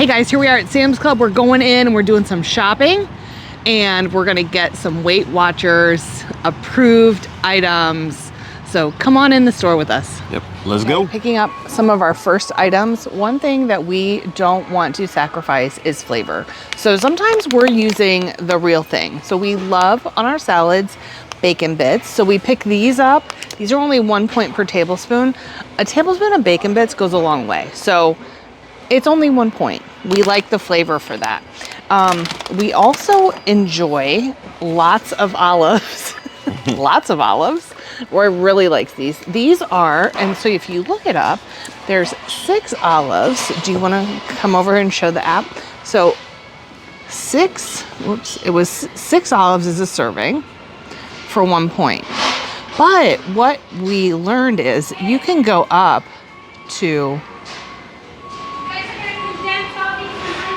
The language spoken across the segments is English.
Hey guys, here we are at Sam's Club. We're going in and we're doing some shopping and we're gonna get some Weight Watchers approved items. So come on in the store with us. Yep, let's go. Picking up some of our first items. One thing that we don't want to sacrifice is flavor. So sometimes we're using the real thing. So we love on our salads bacon bits. So we pick these up. These are only 1 point per tablespoon. A tablespoon of bacon bits goes a long way. So it's only 1 point. We like the flavor for that. We also enjoy lots of olives. Lots of olives. Roy really likes these. These are, and so if you look it up, there's 6 olives. Do you want to come over and show the app? So it was 6 olives is a serving for 1 point. But what we learned is you can go up to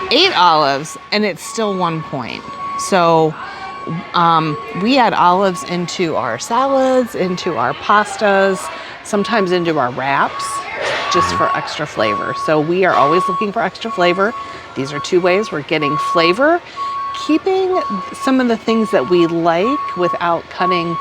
8 olives and it's still 1 point. So we add olives into our salads, into our pastas, sometimes into our wraps, just for extra flavor. So we are always looking for extra flavor. These are 2 ways we're getting flavor, keeping some of the things that we like without cutting,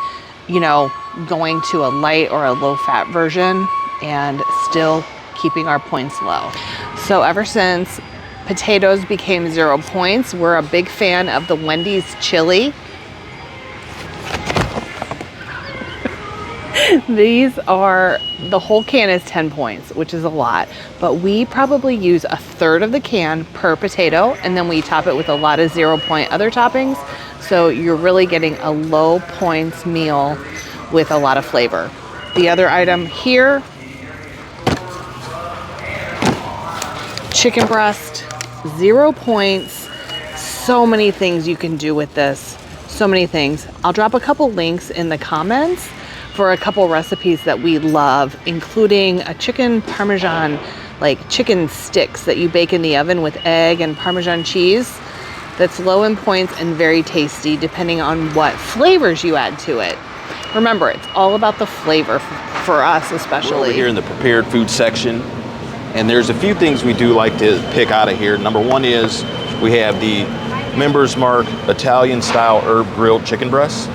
you know, going to a light or a low fat version, and still keeping our points low. So ever since potatoes became 0 points, we're a big fan of the Wendy's chili. These are, the whole can is 10 points, which is a lot, but we probably use 1/3 of the can per potato, and then we top it with a lot of 0 point other toppings. So you're really getting a low points meal with a lot of flavor. The other item here, chicken breast, 0 points. So many things you can do with this. So many things. I'll drop a couple links in the comments for a couple recipes that we love, including a chicken parmesan, like chicken sticks that you bake in the oven with egg and Parmesan cheese. That's low in points and very tasty depending on what flavors you add to it. Remember, it's all about the flavor for us especially. We're over here in the prepared food section, and there's a few things we do like to pick out of here. Number 1 is we have the Members Mark Italian style herb grilled chicken breast.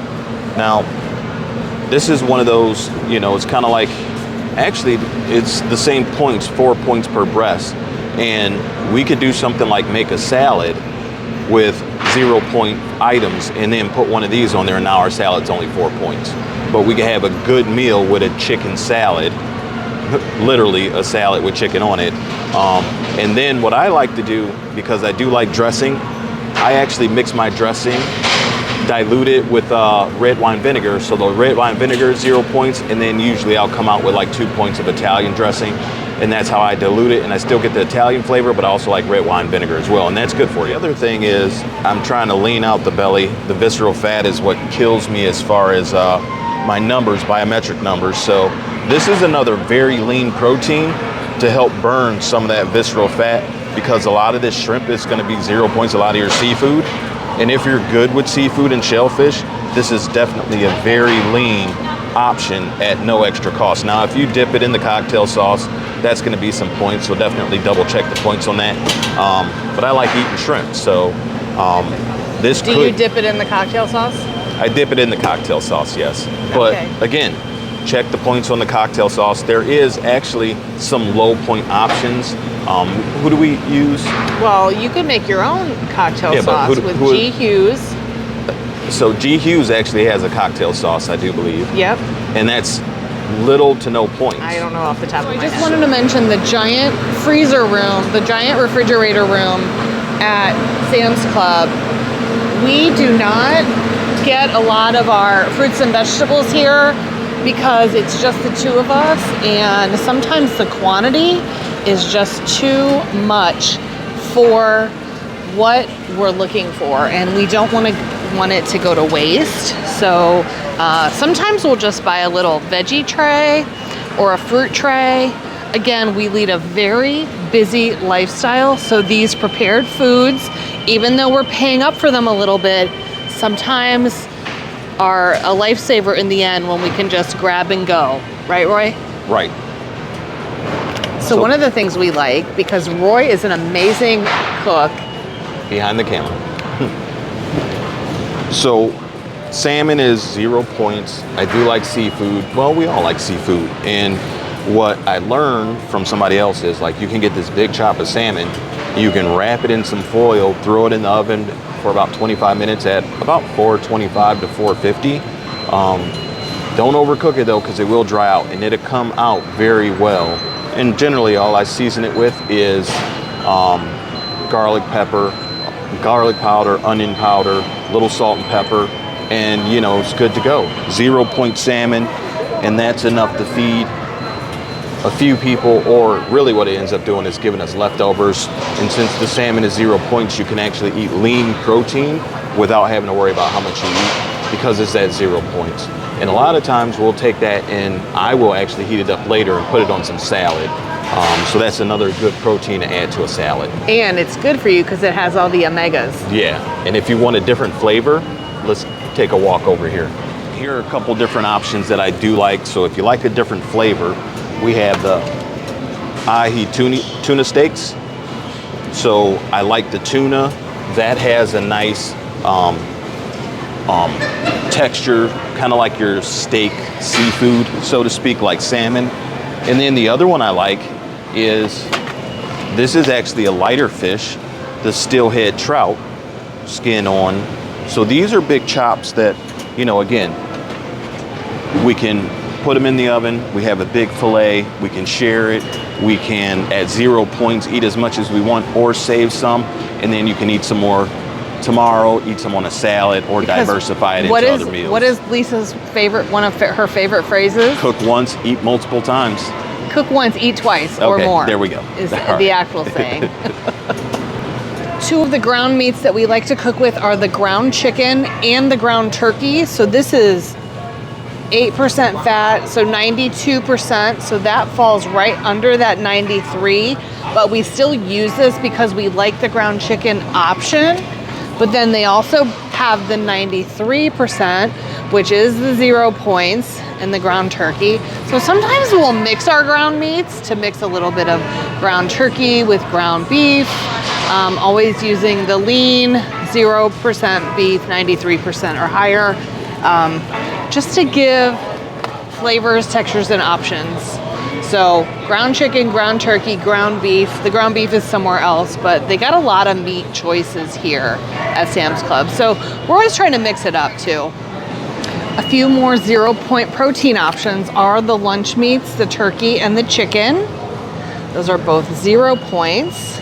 Now, this is one of those, you know, it's kind of like, actually it's the same points, 4 points per breast. And we could do something like make a salad with 0 point items and then put one of these on there, and now our salad's only 4 points. But we could have a good meal with a chicken salad, literally a salad with chicken on it. And then what I like to do, because I do like dressing, I actually mix my dressing, dilute it with red wine vinegar. So the red wine vinegar is 0 points, and then usually I'll come out with like 2 points of Italian dressing, and that's how I dilute it, and I still get the Italian flavor, but I also like red wine vinegar as well, and that's good for you. The other thing is I'm trying to lean out the belly. The visceral fat is what kills me as far as my numbers, biometric numbers. So this is another very lean protein to help burn some of that visceral fat, because a lot of this shrimp is going to be 0 points, a lot of your seafood. And if you're good with seafood and shellfish, this is definitely a very lean option at no extra cost. Now, if you dip it in the cocktail sauce, that's going to be some points, so definitely double check the points on that. But I like eating shrimp, so this Do you dip it in the cocktail sauce? I dip it in the cocktail sauce, yes. But again, check the points on the cocktail sauce. There is actually some low point options. Who do we use? Well, you can make your own cocktail sauce with G. Hughes. So G. Hughes actually has a cocktail sauce, I do believe. Yep. And that's little to no points. I don't know off the top of my head. I just wanted to mention the giant freezer room, the giant refrigerator room at Sam's Club. We do not get a lot of our fruits and vegetables here because it's just the 2 of us, and sometimes the quantity is just too much for what we're looking for, and we don't want it to go to waste. So sometimes we'll just buy a little veggie tray or a fruit tray. Again, we lead a very busy lifestyle, so these prepared foods, even though we're paying up for them a little bit, sometimes are a lifesaver in the end when we can just grab and go. Right, Roy? Right. So one of the things we like, because Roy is an amazing cook. Behind the camera. So salmon is 0 points. I do like seafood. Well, we all like seafood. And what I learned from somebody else is like you can get this big chop of salmon, you can wrap it in some foil, throw it in the oven for about 25 minutes at about 425 to 450. Don't overcook it though, because it will dry out and it'll come out very well. And generally all I season it with is garlic pepper, garlic powder, onion powder, little salt and pepper, and you know, it's good to go. 0 point salmon, and that's enough to feed a few people, or really what it ends up doing is giving us leftovers. And since the salmon is 0 points, you can actually eat lean protein without having to worry about how much you eat, because it's at 0 points. And a lot of times we'll take that and I will actually heat it up later and put it on some salad. So that's another good protein to add to a salad. And it's good for you because it has all the omegas. Yeah, and if you want a different flavor, let's take a walk over here. Here are a couple different options that I do like. So if you like a different flavor, we have the ahi tuna steaks. So I like the tuna. That has a nice texture, kind of like your steak seafood, so to speak, like salmon. And then the other one I like is, this is actually a lighter fish, the steelhead trout, skin on. So these are big chops that, you know, again, we can put them in the oven. We have a big fillet. We can share it. We can, at 0 points, eat as much as we want or save some. And then you can eat some more tomorrow, eat some on a salad, or Because diversify it into other meals. What is Lisa's favorite, one of her favorite phrases? Cook once, eat multiple times. Cook once, eat twice, or Okay, more. there we go. Is All right. the actual saying. Two of the ground meats that we like to cook with are the ground chicken and the ground turkey. So this is 8% fat, so 92%. So that falls right under that 93. But we still use this because we like the ground chicken option. But then they also have the 93%, which is the 0 points, and the ground turkey. So sometimes we'll mix our ground meats to mix a little bit of ground turkey with ground beef. Always using the lean, 0% beef, 93% or higher, just to give flavors, textures, and options. So ground chicken, ground turkey, ground beef. The ground beef is somewhere else, but they got a lot of meat choices here at Sam's Club. So we're always trying to mix it up too. A few more 0 point protein options are the lunch meats, the turkey and the chicken. Those are both 0 points.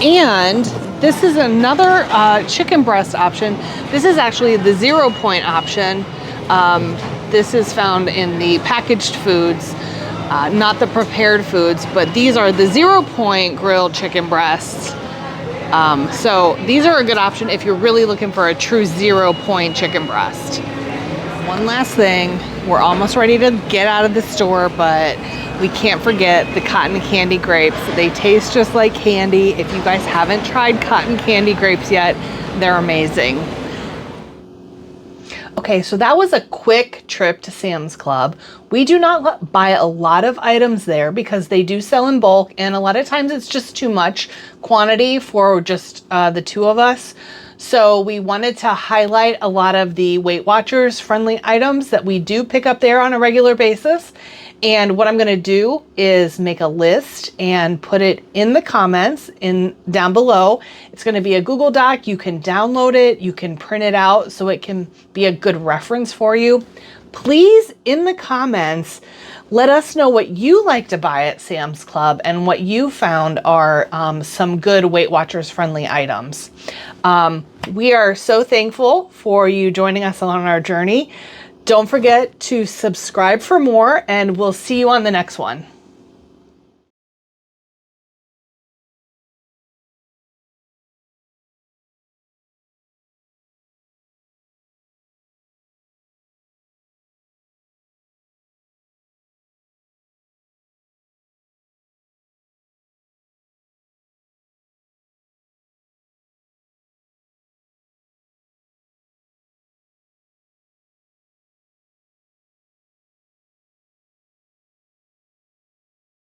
And this is another chicken breast option. This is actually the 0 point option. This is found in the packaged foods, not the prepared foods, but these are the 0 point grilled chicken breasts. So these are a good option if you're really looking for a true 0 point chicken breast. One last thing, we're almost ready to get out of the store, but we can't forget the cotton candy grapes. They taste just like candy. If you guys haven't tried cotton candy grapes yet, they're amazing. Okay, so that was a quick trip to Sam's Club. We do not buy a lot of items there because they do sell in bulk, and a lot of times it's just too much quantity for just the two of us. So we wanted to highlight a lot of the Weight Watchers friendly items that we do pick up there on a regular basis. And what I'm gonna do is make a list and put it in the comments down below. It's gonna be a Google Doc. You can download it, you can print it out so it can be a good reference for you. Please, in the comments, let us know what you like to buy at Sam's Club and what you found are some good Weight Watchers friendly items. We are so thankful for you joining us on our journey. Don't forget to subscribe for more, and we'll see you on the next one.